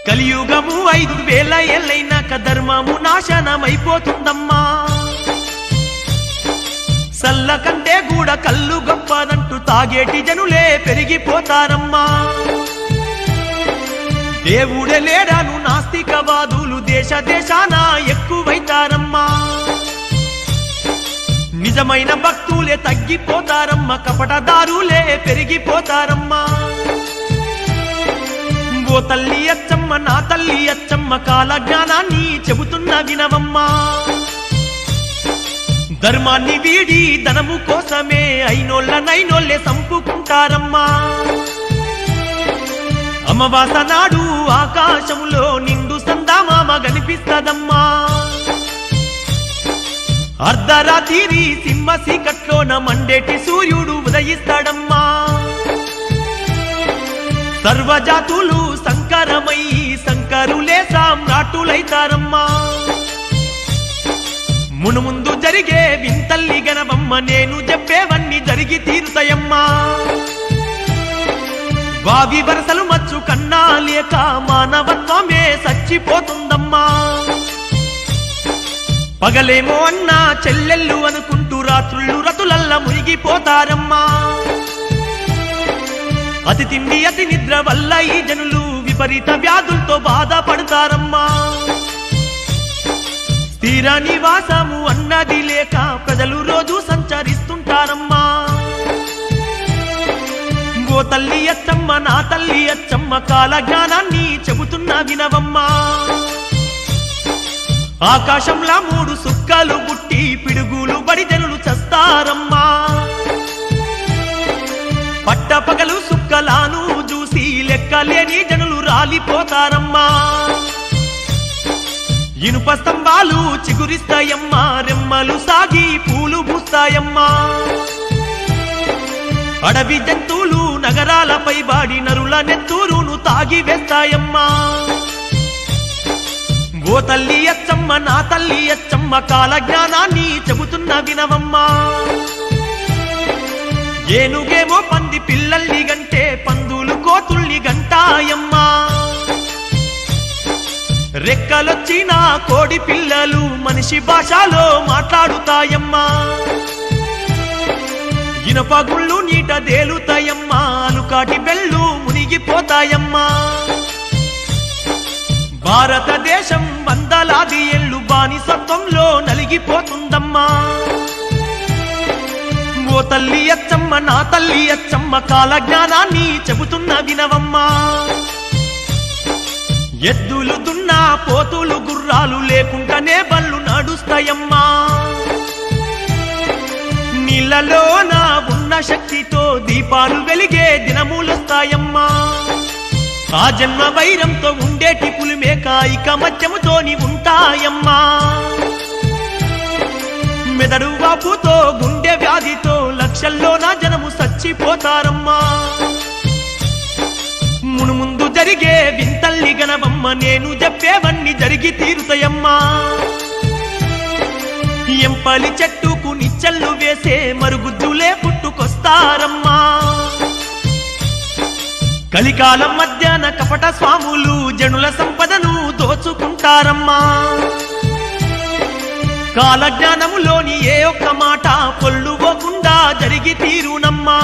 కలియుగము 5000 ఏళ్ళైనాక ధర్మము నాశనమైపోతుందమ్మా. సల్ల కంటే గూడ కల్లు గొప్పదంటూ తాగేటి జనులే పెరిగిపోతారమ్మా. దేవుడే లేడాను నాస్తికవాదులు దేశ దేశాన ఎక్కువైతారమ్మా. నిజమైన భక్తులే తగ్గిపోతారమ్మా, కపటదారులే పెరిగిపోతారమ్మా. ఓ తల్లి అచ్చమ్మ నా తల్లి అచ్చమ్మ కాల జ్ఞానాన్ని చెబుతున్న వినవమ్మా. ధర్మాన్ని వీడి ధనము కోసమే అయినోళ్ళనైనోళ్ళే సంపుకుంటారమ్మా. అమావాస నాడు ఆకాశములో నిండు సందామామ కనిపిస్తదమ్మా. అర్ధరాత్రి సింహ సీకట్లోన మండేటి సూర్యుడు ఉదయిస్తాడమ్మా. సర్వజాతులు సంకరమై సంకరులే సామ్రాట్టులైతారమ్మా. మునుముందు జరిగే వింతల్లి గనవమ్మ నేను చెప్పేవన్నీ జరిగి తీరుతాయమ్మా. వావి వరసలు మచ్చు కన్నా లేక మానవత్వమే చచ్చిపోతుందమ్మా. పగలేమో అన్నా చెల్లెళ్ళు అనుకుంటూ రాత్రుళ్ళు రతులల్ల మునిగిపోతారమ్మా. అతి తిండి అతి నిద్ర వల్ల ఈ జనులు విపరీత వ్యాధులతో బాధపడతారమ్మా. స్థిర నివాసము అన్నది లేక ప్రజలు రోజు సంచరిస్తుంటారమ్మా. ఓ తల్లి అచ్చమ్మ నా తల్లి అచ్చమ్మ కాల జ్ఞానాన్ని చెబుతున్న వినవమ్మా. ఆకాశంలా 3 సుక్కలు పుట్టి పిడుగులు బడి జనులు చస్తారమ్మా. పట్టపగలు సుక్కలాను చూసి లెక్కలేని జనులు రాలిపోతారమ్మా. ఇనుప స్తంభాలు చిగురిస్తాయమ్మా, రెమ్మలు సాగి పూలు పూస్తాయమ్మా. అడవి జంతువులు నగరాలపై బాడి నరుల నెత్తూరును తాగి వేస్తాయమ్మా. ఓ తల్లి అచ్చమ్మ నా తల్లి అచ్చమ్మ కాల జ్ఞానాన్ని చెబుతున్న వినవమ్మా. ఏనుగేమో పంది పిల్లల్ని గంటే పందులు కోతుల్ని గంటాయమ్మా. రెక్కలొచ్చిన కోడి పిల్లలు మనిషి భాషలో మాట్లాడుతాయమ్మా. ఇనపగుళ్ళు నీట దేలుతాయమ్మా, అలుకాటి బెళ్ళు మునిగిపోతాయమ్మా. భారతదేశం వందలాది ఏళ్ళు బానిసత్వంలో నలిగిపోతుందమ్మా. ఓ తల్లి అచ్చమ్మ నా తల్లి అచ్చమ్మ కాల జ్ఞానాన్ని చెబుతున్న వినవమ్మా. ఎద్దులు దున్నా పోతులు గుర్రాలు లేకుండానే బళ్ళు నడుస్తాయమ్మా. నీళ్ళలోన ఉన్న శక్తితో దీపాలు వెలిగే దినములొస్తాయమ్మా. ఆ జన్మ వైరంతో ఉండేటి పులిమేక ఇక మత్యముతోని ఉంటాయమ్మా. మెదడు వాపుతో గుండె వ్యాధితో లక్షల్లో నా జనము చచ్చిపోతారమ్మా. మునుముందు జరిగే వింతల్లి గనవమ్మ నేను చెప్పేవన్నీ జరిగి తీరుతాయమ్మా. ఎంపలి చెట్టుకు నిచ్చెళ్ళు వేసే మరుగుజ్జులే పుట్టుకొస్తారమ్మా. కలికాలం మధ్యాహ్న కపట స్వాములు జనుల సంపదను దోచుకుంటారమ్మా. కాలజ్ఞానములోని ఏ ఒక్క మాట పొల్లుపోకుండా జరిగి తీరునమ్మా.